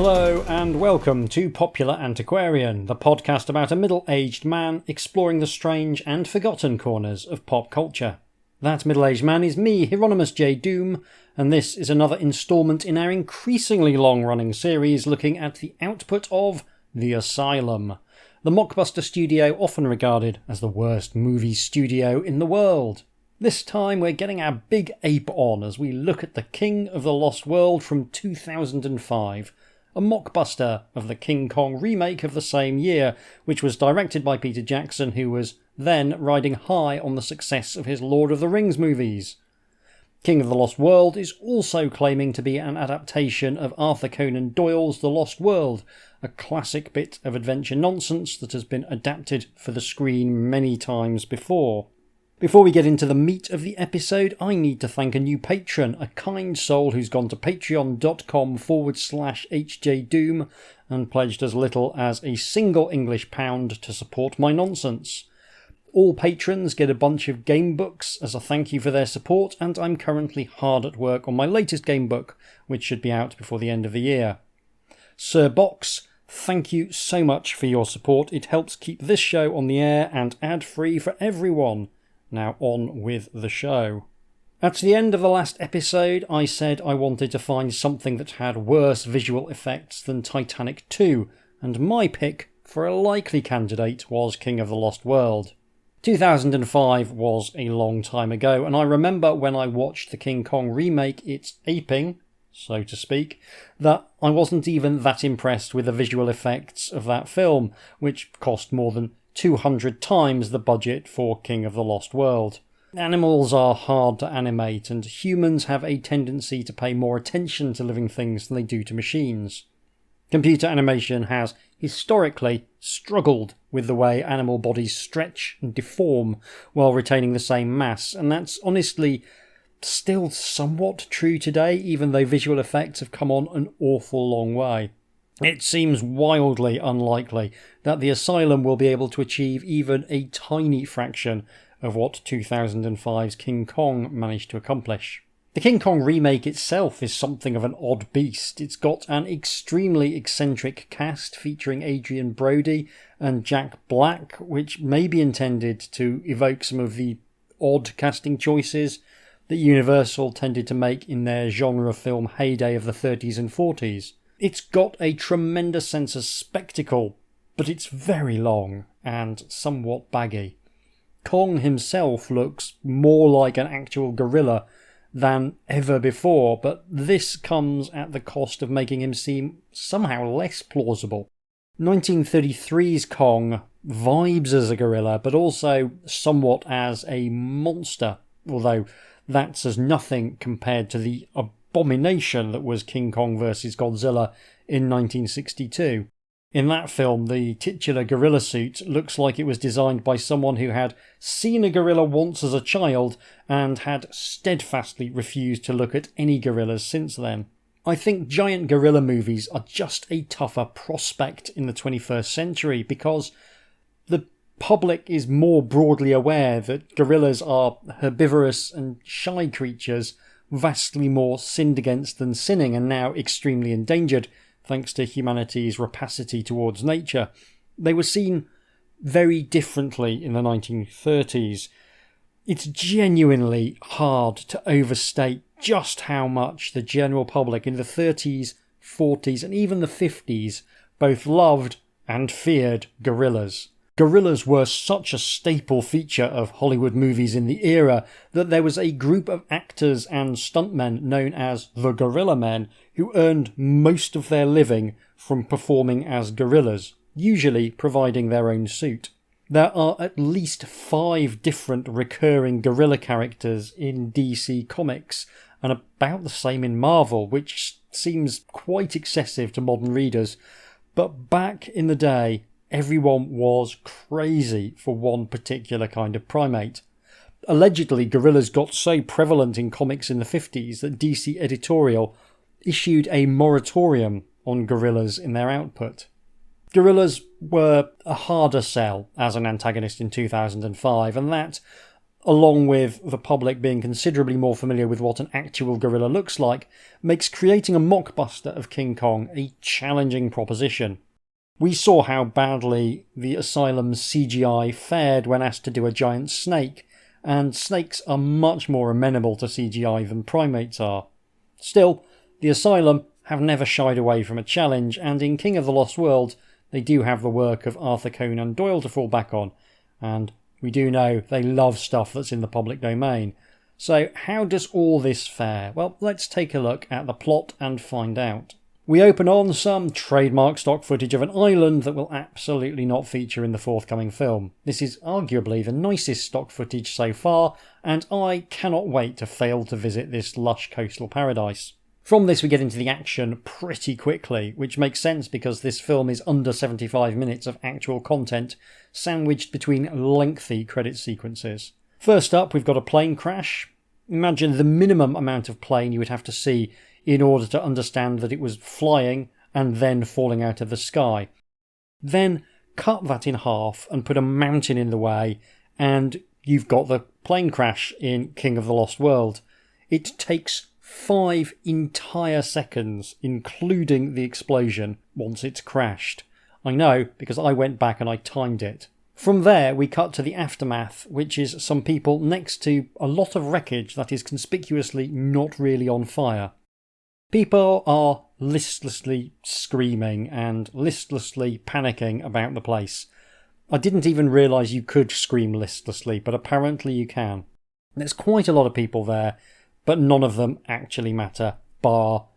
Hello and welcome to Popular Antiquarian, the podcast about a middle-aged man exploring the strange and forgotten corners of pop culture. That middle-aged man is me, Hieronymus J. Doom, and this is another instalment in our increasingly long-running series looking at the output of The Asylum, the mockbuster studio often regarded as the worst movie studio in the world. This time we're getting our big ape on as we look at The King of the Lost World from 2005, a mockbuster of the King Kong remake of the same year, which was directed by Peter Jackson, who was then riding high on the success of his Lord of the Rings movies. King of the Lost World is also claiming to be an adaptation of Arthur Conan Doyle's The Lost World, a classic bit of adventure nonsense that has been adapted for the screen many times before. Before we get into the meat of the episode, I need to thank a new patron, a kind soul who's gone to patreon.com/HJDoom and pledged as little as a single English pound to support my nonsense. All patrons get a bunch of game books as a thank you for their support, and I'm currently hard at work on my latest game book, which should be out before the end of the year. Sir Box, thank you so much for your support. It helps keep this show on the air and ad-free for everyone. Now on with the show. At the end of the last episode, I said I wanted to find something that had worse visual effects than Titanic 2, and my pick for a likely candidate was King of the Lost World. 2005 was a long time ago, and I remember when I watched the King Kong remake, its aping, so to speak, that I wasn't even that impressed with the visual effects of that film, which cost more than 200 times the budget for King of the Lost World. Animals are hard to animate, and humans have a tendency to pay more attention to living things than they do to machines. Computer animation has historically struggled with the way animal bodies stretch and deform while retaining the same mass, and that's honestly still somewhat true today, even though visual effects have come on an awful long way. It seems wildly unlikely that The Asylum will be able to achieve even a tiny fraction of what 2005's King Kong managed to accomplish. The King Kong remake itself is something of an odd beast. It's got an extremely eccentric cast featuring Adrian Brody and Jack Black, which may be intended to evoke some of the odd casting choices that Universal tended to make in their genre film heyday of the 30s and 40s. It's got a tremendous sense of spectacle, but it's very long and somewhat baggy. Kong himself looks more like an actual gorilla than ever before, but this comes at the cost of making him seem somehow less plausible. 1933's Kong vibes as a gorilla, but also somewhat as a monster, although that's as nothing compared to the abomination that was King Kong vs. Godzilla in 1962. In that film, the titular gorilla suit looks like it was designed by someone who had seen a gorilla once as a child and had steadfastly refused to look at any gorillas since then. I think giant gorilla movies are just a tougher prospect in the 21st century because the public is more broadly aware that gorillas are herbivorous and shy creatures, vastly more sinned against than sinning, and now extremely endangered thanks to humanity's rapacity towards nature. They were seen very differently in the 1930s. It's genuinely hard to overstate just how much the general public in the 30s, 40s and even the 50s both loved and feared gorillas. Gorillas were such a staple feature of Hollywood movies in the era that there was a group of actors and stuntmen known as the Gorilla Men who earned most of their living from performing as gorillas, usually providing their own suit. There are at least 5 different recurring gorilla characters in DC Comics, and about the same in Marvel, which seems quite excessive to modern readers, but back in the day, everyone was crazy for one particular kind of primate. Allegedly, gorillas got so prevalent in comics in the 50s that DC Editorial issued a moratorium on gorillas in their output. Gorillas were a harder sell as an antagonist in 2005, and that, along with the public being considerably more familiar with what an actual gorilla looks like, makes creating a mockbuster of King Kong a challenging proposition. We saw how badly the Asylum's CGI fared when asked to do a giant snake, and snakes are much more amenable to CGI than primates are. Still, the Asylum have never shied away from a challenge, and in King of the Lost World they do have the work of Arthur Conan Doyle to fall back on, and we do know they love stuff that's in the public domain. So how does all this fare? Well, let's take a look at the plot and find out. We open on some trademark stock footage of an island that will absolutely not feature in the forthcoming film. This is arguably the nicest stock footage so far, and I cannot wait to fail to visit this lush coastal paradise. From this we get into the action pretty quickly, which makes sense because this film is under 75 minutes of actual content, sandwiched between lengthy credit sequences. First up, we've got a plane crash. Imagine the minimum amount of plane you would have to see in order to understand that it was flying and then falling out of the sky. Then cut that in half and put a mountain in the way, and you've got the plane crash in King of the Lost World. It takes 5 entire seconds, including the explosion, once it's crashed. I know, because I went back and I timed it. From there, we cut to the aftermath, which is some people next to a lot of wreckage that is conspicuously not really on fire. People are listlessly screaming and listlessly panicking about the place. I didn't even realise you could scream listlessly, but apparently you can. There's quite a lot of people there, but none of them actually matter, bar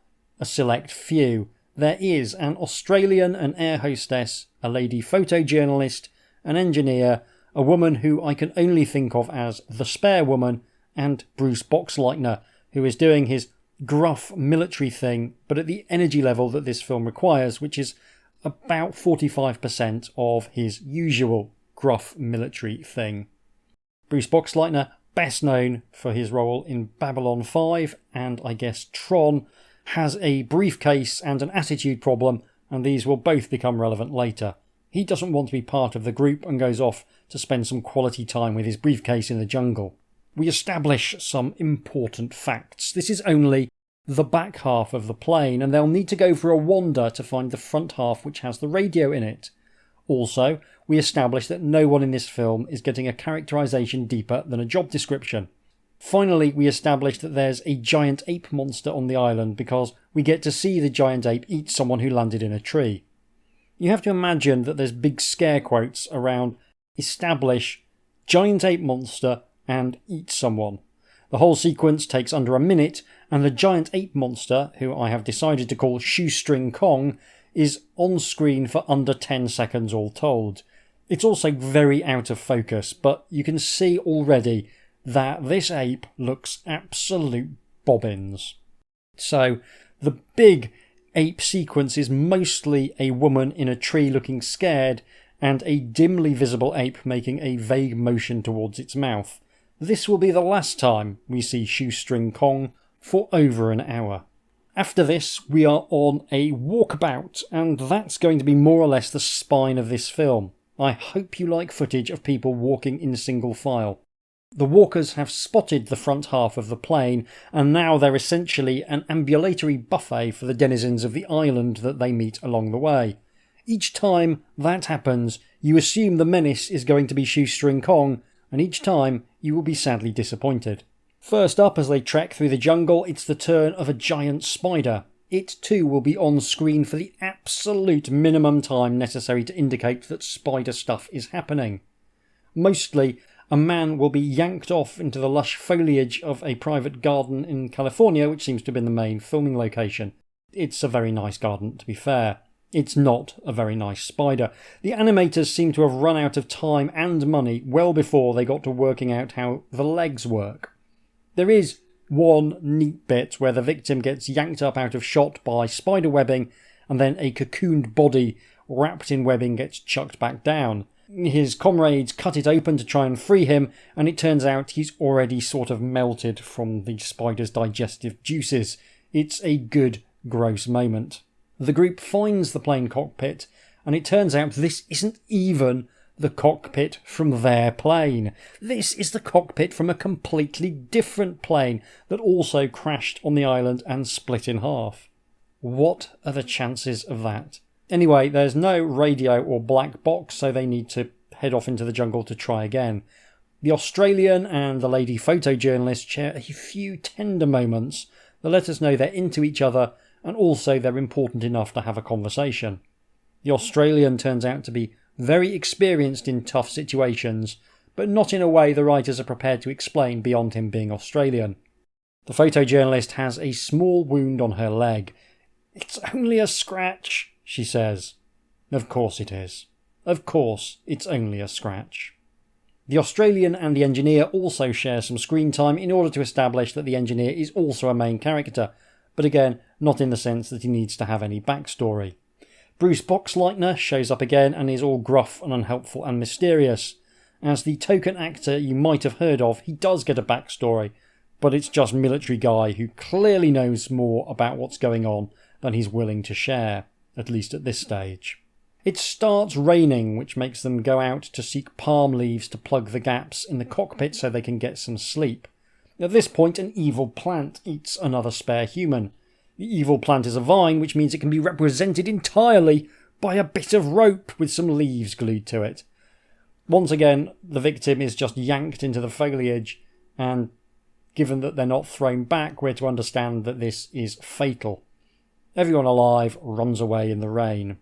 a select few. There is an Australian, an air hostess, a lady photojournalist, an engineer, a woman who I can only think of as the spare woman, and Bruce Boxleitner, who is doing his gruff military thing, but at the energy level that this film requires, which is about 45% of his usual gruff military thing. Bruce Boxleitner, best known for his role in Babylon 5 and I guess Tron, has a briefcase and an attitude problem, and these will both become relevant later. He doesn't want to be part of the group and goes off to spend some quality time with his briefcase in the jungle. We establish some important facts. This is only the back half of the plane, and they'll need to go for a wander to find the front half, which has the radio in it. Also, we establish that no one in this film is getting a characterisation deeper than a job description. Finally, we establish that there's a giant ape monster on the island because we get to see the giant ape eat someone who landed in a tree. You have to imagine that there's big scare quotes around establish, giant ape monster, and eat someone. The whole sequence takes under a minute, and the giant ape monster, who I have decided to call Shoestring Kong, is on screen for under 10 seconds all told. It's also very out of focus, but you can see already that this ape looks absolute bobbins. So, the big ape sequence is mostly a woman in a tree looking scared, and a dimly visible ape making a vague motion towards its mouth. This will be the last time we see Shoestring Kong for over an hour. After this, we are on a walkabout, and that's going to be more or less the spine of this film. I hope you like footage of people walking in single file. The walkers have spotted the front half of the plane, and now they're essentially an ambulatory buffet for the denizens of the island that they meet along the way. Each time that happens, you assume the menace is going to be Shoestring Kong, and each time you will be sadly disappointed. First up, as they trek through the jungle, it's the turn of a giant spider. It too will be on screen for the absolute minimum time necessary to indicate that spider stuff is happening. Mostly, a man will be yanked off into the lush foliage of a private garden in California, which seems to have been the main filming location. It's a very nice garden, to be fair. It's not a very nice spider. The animators seem to have run out of time and money well before they got to working out how the legs work. There is one neat bit where the victim gets yanked up out of shot by spider webbing, and then a cocooned body wrapped in webbing gets chucked back down. His comrades cut it open to try and free him, and it turns out he's already sort of melted from the spider's digestive juices. It's a good, gross moment. The group finds the plane cockpit, and it turns out this isn't even the cockpit from their plane. This is the cockpit from a completely different plane that also crashed on the island and split in half. What are the chances of that? Anyway, there's no radio or black box, so they need to head off into the jungle to try again. The Australian and the lady photojournalist share a few tender moments that let us know they're into each other and also they're important enough to have a conversation. The Australian turns out to be very experienced in tough situations, but not in a way the writers are prepared to explain beyond him being Australian. The photojournalist has a small wound on her leg. "It's only a scratch," she says. Of course it is. Of course it's only a scratch. The Australian and the engineer also share some screen time in order to establish that the engineer is also a main character, but again, not in the sense that he needs to have any backstory. Bruce Boxleitner shows up again and is all gruff and unhelpful and mysterious. As the token actor you might have heard of, he does get a backstory, but it's just military guy who clearly knows more about what's going on than he's willing to share, at least at this stage. It starts raining, which makes them go out to seek palm leaves to plug the gaps in the cockpit so they can get some sleep. At this point, an evil plant eats another spare human. The evil plant is a vine, which means it can be represented entirely by a bit of rope with some leaves glued to it. Once again, the victim is just yanked into the foliage, and given that they're not thrown back, we're to understand that this is fatal. Everyone alive runs away in the rain.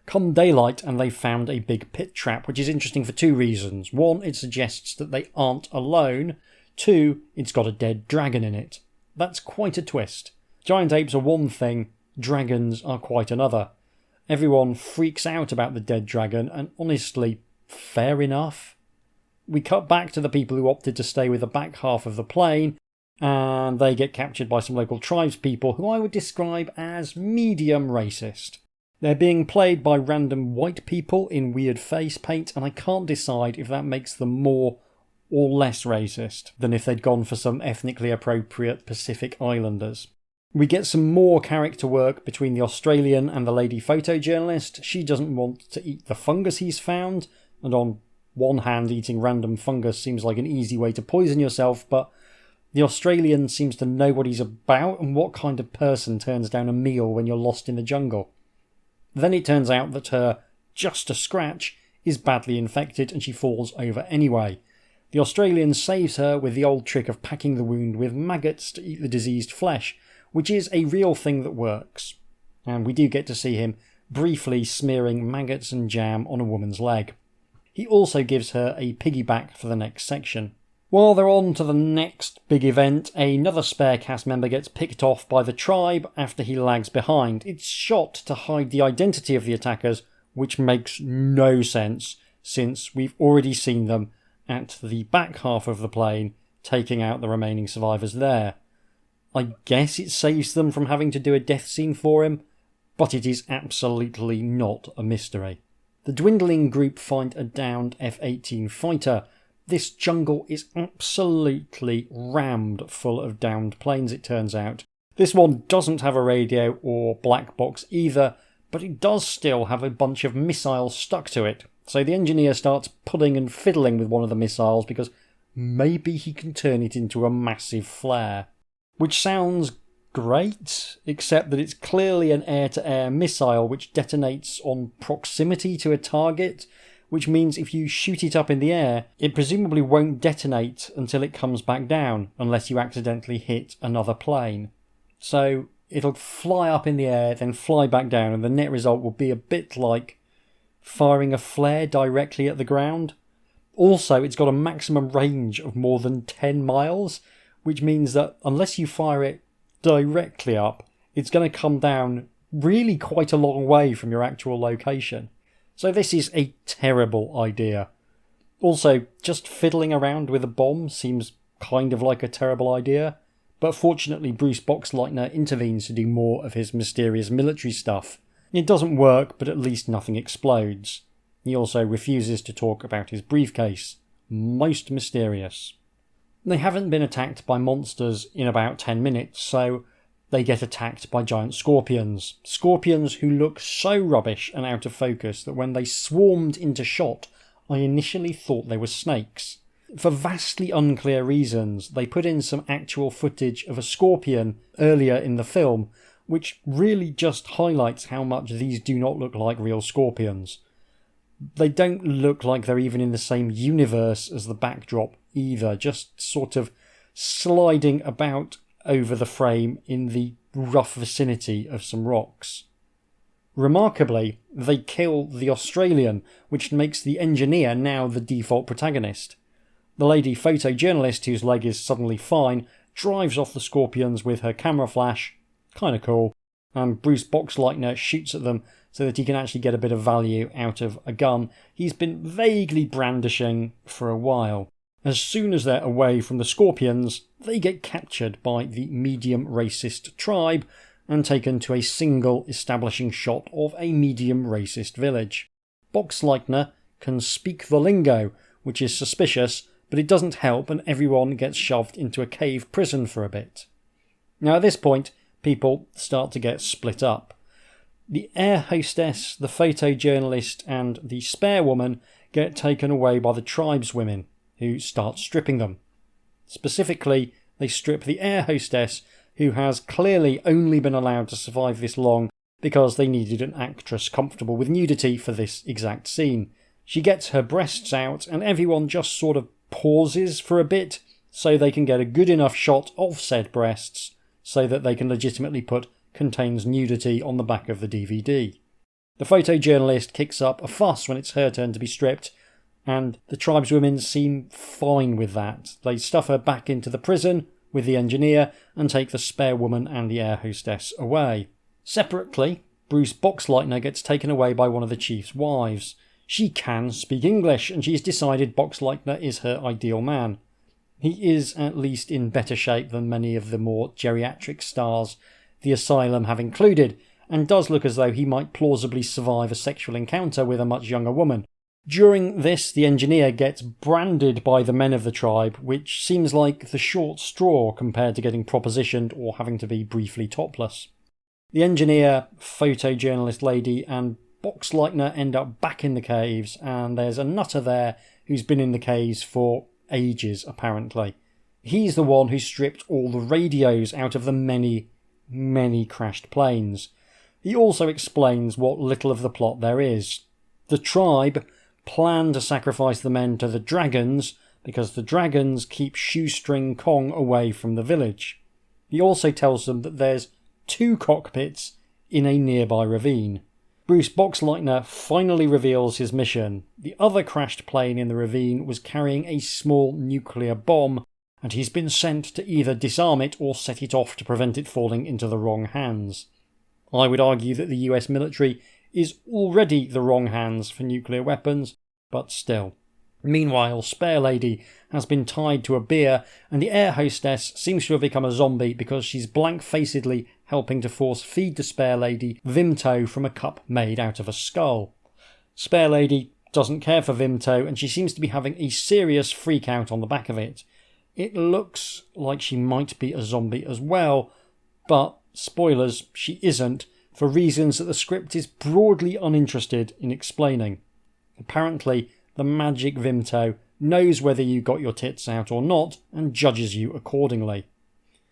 Come daylight and they've found a big pit trap, which is interesting for two reasons. One, it suggests that they aren't alone. Two, it's got a dead dragon in it. That's quite a twist. Giant apes are one thing, dragons are quite another. Everyone freaks out about the dead dragon, and honestly, fair enough. We cut back to the people who opted to stay with the back half of the plane, and they get captured by some local tribespeople who I would describe as medium racist. They're being played by random white people in weird face paint, and I can't decide if that makes them more or less racist than if they'd gone for some ethnically appropriate Pacific Islanders. We get some more character work between the Australian and the lady photojournalist. She doesn't want to eat the fungus he's found, and on one hand eating random fungus seems like an easy way to poison yourself, but the Australian seems to know what he's about and what kind of person turns down a meal when you're lost in the jungle. Then it turns out that her just a scratch is badly infected and she falls over anyway. The Australian saves her with the old trick of packing the wound with maggots to eat the diseased flesh, which is a real thing that works. And we do get to see him briefly smearing maggots and jam on a woman's leg. He also gives her a piggyback for the next section. While they're on to the next big event, another spare cast member gets picked off by the tribe after he lags behind. It's shot to hide the identity of the attackers, which makes no sense since we've already seen them at the back half of the plane taking out the remaining survivors there. I guess it saves them from having to do a death scene for him, but it is absolutely not a mystery. The dwindling group find a downed F-18 fighter. This jungle is absolutely rammed full of downed planes, it turns out. This one doesn't have a radio or black box either, but it does still have a bunch of missiles stuck to it. So the engineer starts pudding and fiddling with one of the missiles because maybe he can turn it into a massive flare. Which sounds great, except that it's clearly an air-to-air missile which detonates on proximity to a target, which means if you shoot it up in the air, it presumably won't detonate until it comes back down, unless you accidentally hit another plane. So it'll fly up in the air, then fly back down, and the net result will be a bit like firing a flare directly at the ground. Also, it's got a maximum range of more than 10 miles, which means that unless you fire it directly up, it's going to come down really quite a long way from your actual location. So this is a terrible idea. Also, just fiddling around with a bomb seems kind of like a terrible idea, but fortunately Bruce Boxleitner intervenes to do more of his mysterious military stuff. It doesn't work, but at least nothing explodes. He also refuses to talk about his briefcase. Most mysterious. They haven't been attacked by monsters in about 10 minutes, so they get attacked by giant scorpions. Scorpions who look so rubbish and out of focus that when they swarmed into shot, I initially thought they were snakes. For vastly unclear reasons, they put in some actual footage of a scorpion earlier in the film, which really just highlights how much these do not look like real scorpions. They don't look like they're even in the same universe as the backdrop either, just sort of sliding about over the frame in the rough vicinity of some rocks. Remarkably, they kill the Australian, which makes the engineer now the default protagonist. The lady photojournalist, whose leg is suddenly fine, drives off the scorpions with her camera flash. Kinda cool. And Bruce Boxleitner shoots at them so that he can actually get a bit of value out of a gun he's been vaguely brandishing for a while. As soon as they're away from the scorpions, they get captured by the medium racist tribe and taken to a single establishing shot of a medium racist village. Boxleitner can speak the lingo, which is suspicious, but it doesn't help, and everyone gets shoved into a cave prison for a bit. Now at this point, people start to get split up. The air hostess, the photojournalist and the spare woman get taken away by the tribeswomen, who start stripping them. Specifically, they strip the air hostess, who has clearly only been allowed to survive this long because they needed an actress comfortable with nudity for this exact scene. She gets her breasts out and everyone just sort of pauses for a bit so they can get a good enough shot of said breasts so that they can legitimately put "contains nudity" on the back of the DVD. The photojournalist kicks up a fuss when it's her turn to be stripped, and the tribeswomen seem fine with that. They stuff her back into the prison with the engineer and take the spare woman and the air hostess away. Separately, Bruce Boxleitner gets taken away by one of the chief's wives. She can speak English, and she's decided Boxleitner is her ideal man. He is at least in better shape than many of the more geriatric stars the Asylum have included, and does look as though he might plausibly survive a sexual encounter with a much younger woman. During this, the engineer gets branded by the men of the tribe, which seems like the short straw compared to getting propositioned or having to be briefly topless. The engineer, photojournalist lady and Boxleitner end up back in the caves, and there's a nutter there who's been in the caves for ages, apparently. He's the one who stripped all the radios out of the many crashed planes. He also explains what little of the plot there is. The tribe plan to sacrifice the men to the dragons because the dragons keep Shoestring Kong away from the village. He also tells them that there's 2 cockpits in a nearby ravine. Bruce Boxleitner finally reveals his mission. The other crashed plane in the ravine was carrying a small nuclear bomb, and he's been sent to either disarm it or set it off to prevent it falling into the wrong hands. I would argue that the US military is already the wrong hands for nuclear weapons, but still. Meanwhile, Spare Lady has been tied to a bier, and the air hostess seems to have become a zombie because she's blank-facedly helping to force feed the Spare Lady Vimto from a cup made out of a skull. Spare Lady doesn't care for Vimto, and she seems to be having a serious freak out on the back of it. It looks like she might be a zombie as well, but, spoilers, she isn't, for reasons that the script is broadly uninterested in explaining. Apparently, the magic Vimto knows whether you got your tits out or not, and judges you accordingly.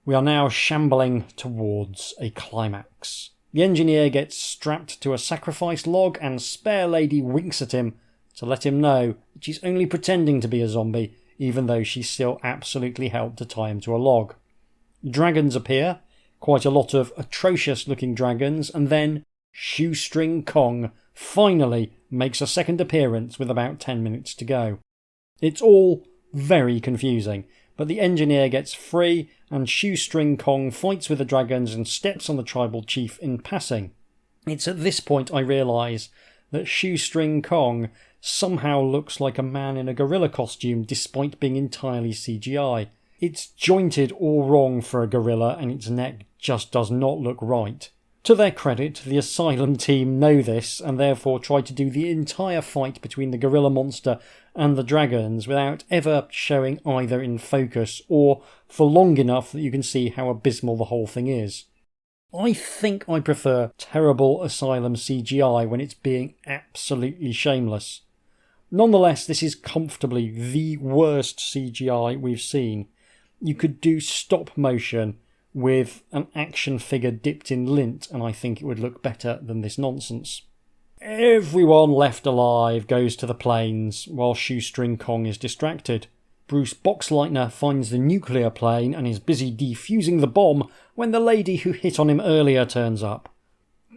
We are now shambling towards a climax. The engineer gets strapped to a sacrifice log, and Spare Lady winks at him to let him know that she's only pretending to be a zombie, even though she still absolutely helped to tie him to a log. Dragons appear, quite a lot of atrocious looking dragons, and then Shoestring Kong finally makes a second appearance with about 10 minutes to go. It's all very confusing, but the engineer gets free and Shoestring Kong fights with the dragons and steps on the tribal chief in passing. It's at this point I realise that Shoestring Kong somehow looks like a man in a gorilla costume despite being entirely CGI. It's jointed all wrong for a gorilla and its neck just does not look right. To their credit, the Asylum team know this and therefore try to do the entire fight between the gorilla monster and the dragons without ever showing either in focus or for long enough that you can see how abysmal the whole thing is. I think I prefer terrible Asylum CGI when it's being absolutely shameless. Nonetheless, this is comfortably the worst CGI we've seen. You could do stop motion with an action figure dipped in lint, and I think it would look better than this nonsense. Everyone left alive goes to the planes while Shoestring Kong is distracted. Bruce Boxleitner finds the nuclear plane and is busy defusing the bomb when the lady who hit on him earlier turns up.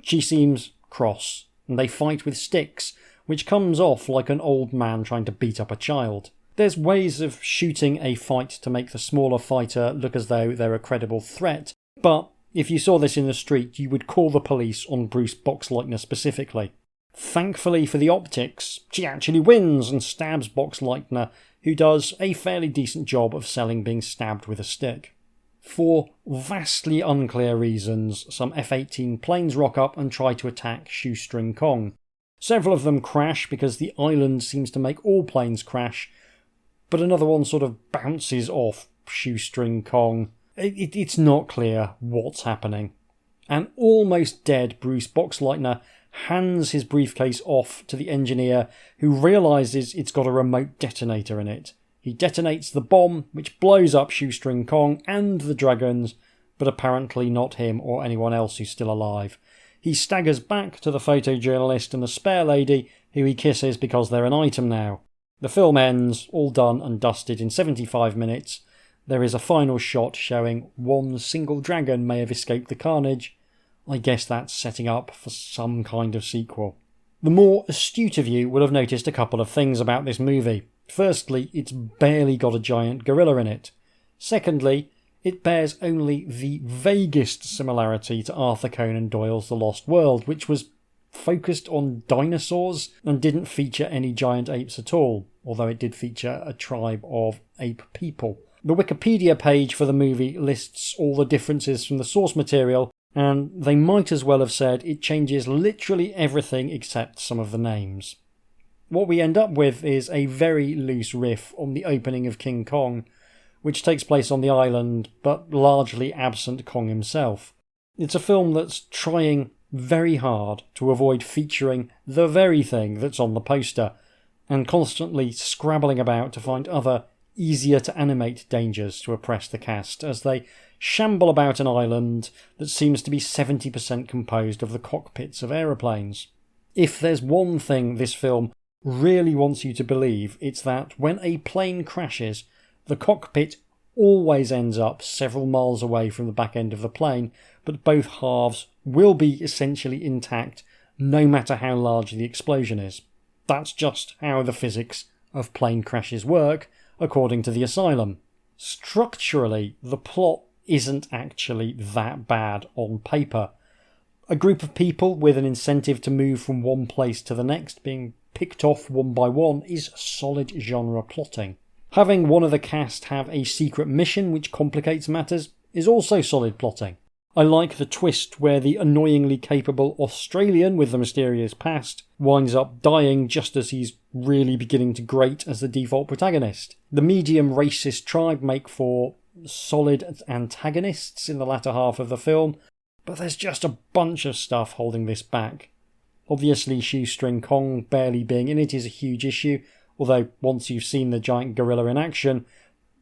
She seems cross, and they fight with sticks, which comes off like an old man trying to beat up a child. There's ways of shooting a fight to make the smaller fighter look as though they're a credible threat, but if you saw this in the street, you would call the police on Bruce Boxleitner specifically. Thankfully for the optics, she actually wins and stabs Boxleitner, who does a fairly decent job of selling being stabbed with a stick. For vastly unclear reasons, some F-18 planes rock up and try to attack Shoestring Kong. Several of them crash because the island seems to make all planes crash, but another one sort of bounces off Shoestring Kong. It's not clear what's happening. An almost dead Bruce Boxleitner hands his briefcase off to the engineer, who realises it's got a remote detonator in it. He detonates the bomb, which blows up Shoestring Kong and the dragons, but apparently not him or anyone else who's still alive. He staggers back to the photojournalist and the spare lady, who he kisses because they're an item now. The film ends, all done and dusted, in 75 minutes. There is a final shot showing one single dragon may have escaped the carnage. I guess that's setting up for some kind of sequel. The more astute of you will have noticed a couple of things about this movie. Firstly, it's barely got a giant gorilla in it. Secondly, it bears only the vaguest similarity to Arthur Conan Doyle's The Lost World, which was focused on dinosaurs and didn't feature any giant apes at all, although it did feature a tribe of ape people. The Wikipedia page for the movie lists all the differences from the source material, and they might as well have said it changes literally everything except some of the names. What we end up with is a very loose riff on the opening of King Kong, which takes place on the island, but largely absent Kong himself. It's a film that's trying very hard to avoid featuring the very thing that's on the poster, and constantly scrabbling about to find other, easier to animate dangers to oppress the cast, as they shamble about an island that seems to be 70% composed of the cockpits of aeroplanes. If there's one thing this film really wants you to believe, it's that when a plane crashes, the cockpit always ends up several miles away from the back end of the plane, but both halves will be essentially intact no matter how large the explosion is. That's just how the physics of plane crashes work, according to the Asylum. Structurally, the plot isn't actually that bad on paper. A group of people with an incentive to move from one place to the next being picked off one by one is solid genre plotting. Having one of the cast have a secret mission which complicates matters is also solid plotting. I like the twist where the annoyingly capable Australian with the mysterious past winds up dying just as he's really beginning to grate as the default protagonist. The medium racist tribe make for solid antagonists in the latter half of the film, but there's just a bunch of stuff holding this back. Obviously, Shoestring Kong barely being in it is a huge issue, although once you've seen the giant gorilla in action,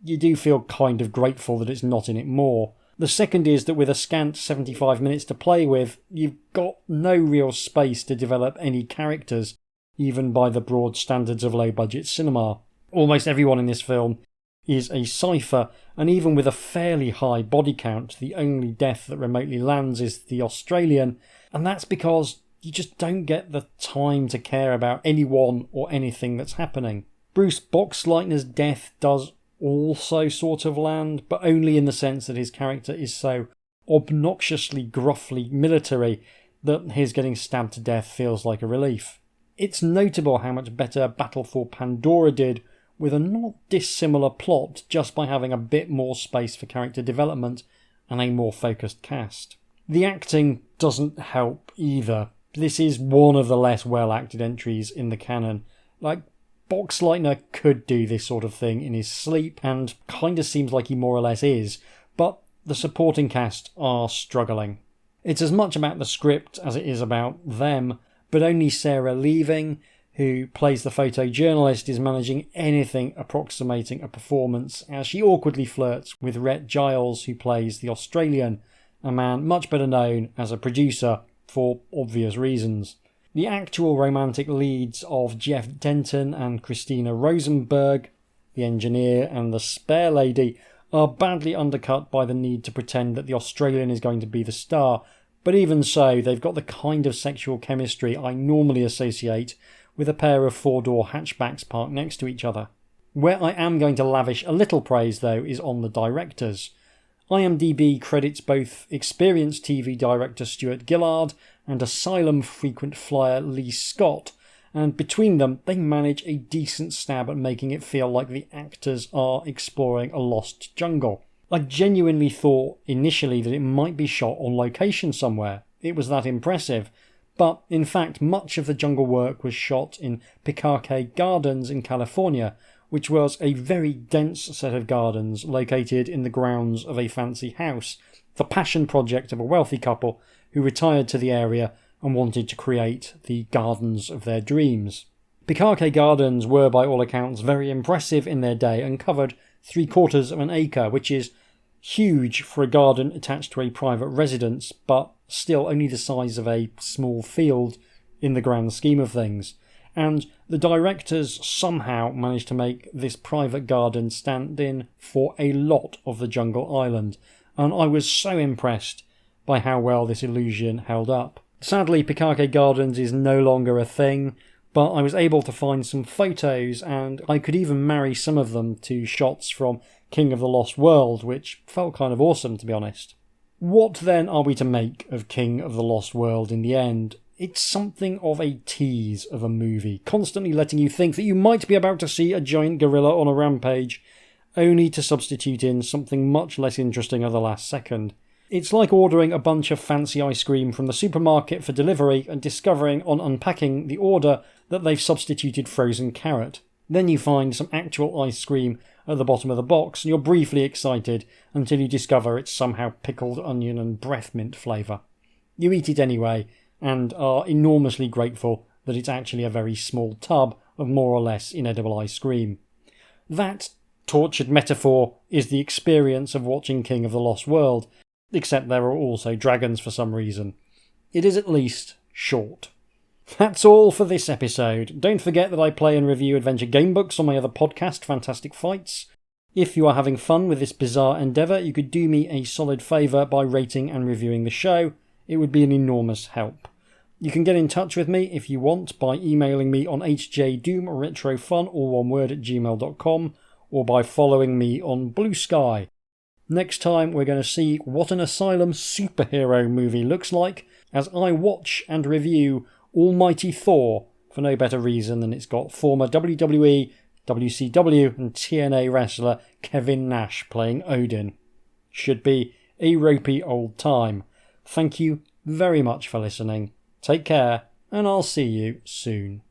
you do feel kind of grateful that it's not in it more. The second is that with a scant 75 minutes to play with, you've got no real space to develop any characters, even by the broad standards of low-budget cinema. Almost everyone in this film is a cipher, and even with a fairly high body count, the only death that remotely lands is the Australian, and that's because you just don't get the time to care about anyone or anything that's happening. Bruce Boxleitner's death does also sort of land, but only in the sense that his character is so obnoxiously gruffly military that his getting stabbed to death feels like a relief. It's notable how much better Battle for Pandora did with a not dissimilar plot just by having a bit more space for character development and a more focused cast. The acting doesn't help either. This is one of the less well-acted entries in the canon. Boxleitner could do this sort of thing in his sleep, and kinda seems like he more or less is, but the supporting cast are struggling. It's as much about the script as it is about them, but only Sarah leaving, who plays the photojournalist, is managing anything approximating a performance as she awkwardly flirts with Rhett Giles, who plays the Australian, a man much better known as a producer for obvious reasons. The actual romantic leads of Jeff Denton and Christina Rosenberg, the engineer and the spare lady, are badly undercut by the need to pretend that the Australian is going to be the star, but even so, they've got the kind of sexual chemistry I normally associate with a pair of four-door hatchbacks parked next to each other. Where I am going to lavish a little praise, though, is on the directors. IMDb credits both experienced TV director Stuart Gillard and Asylum frequent flyer Lee Scott, and between them they manage a decent stab at making it feel like the actors are exploring a lost jungle. I genuinely thought initially that it might be shot on location somewhere. It was that impressive. But in fact, much of the jungle work was shot in Picache Gardens in California, which was a very dense set of gardens located in the grounds of a fancy house, the passion project of a wealthy couple who retired to the area and wanted to create the gardens of their dreams. Picache Gardens were by all accounts very impressive in their day and covered 3/4 of an acre, which is huge for a garden attached to a private residence, but still only the size of a small field in the grand scheme of things. And the directors somehow managed to make this private garden stand in for a lot of the jungle island, and I was so impressed by how well this illusion held up. Sadly, Picache Gardens is no longer a thing, but I was able to find some photos, and I could even marry some of them to shots from King of the Lost World, which felt kind of awesome, to be honest. What then are we to make of King of the Lost World in the end? It's something of a tease of a movie, constantly letting you think that you might be about to see a giant gorilla on a rampage, only to substitute in something much less interesting at the last second. It's like ordering a bunch of fancy ice cream from the supermarket for delivery and discovering on unpacking the order that they've substituted frozen carrot. Then you find some actual ice cream at the bottom of the box and you're briefly excited until you discover it's somehow pickled onion and breath mint flavour. You eat it anyway and are enormously grateful that it's actually a very small tub of more or less inedible ice cream. That tortured metaphor is the experience of watching King of the Lost World, except there are also dragons for some reason. It is at least short. That's all for this episode. Don't forget that I play and review adventure gamebooks on my other podcast, Fantastic Fights. If you are having fun with this bizarre endeavour, you could do me a solid favour by rating and reviewing the show. It would be an enormous help. You can get in touch with me if you want by emailing me on hjdoomretrofun, all one word, @gmail.com, or by following me on Blue Sky. Next time we're going to see what an Asylum superhero movie looks like as I watch and review Almighty Thor, for no better reason than it's got former WWE, WCW and TNA wrestler Kevin Nash playing Odin. Should be a ropey old time. Thank you very much for listening. Take care, and I'll see you soon.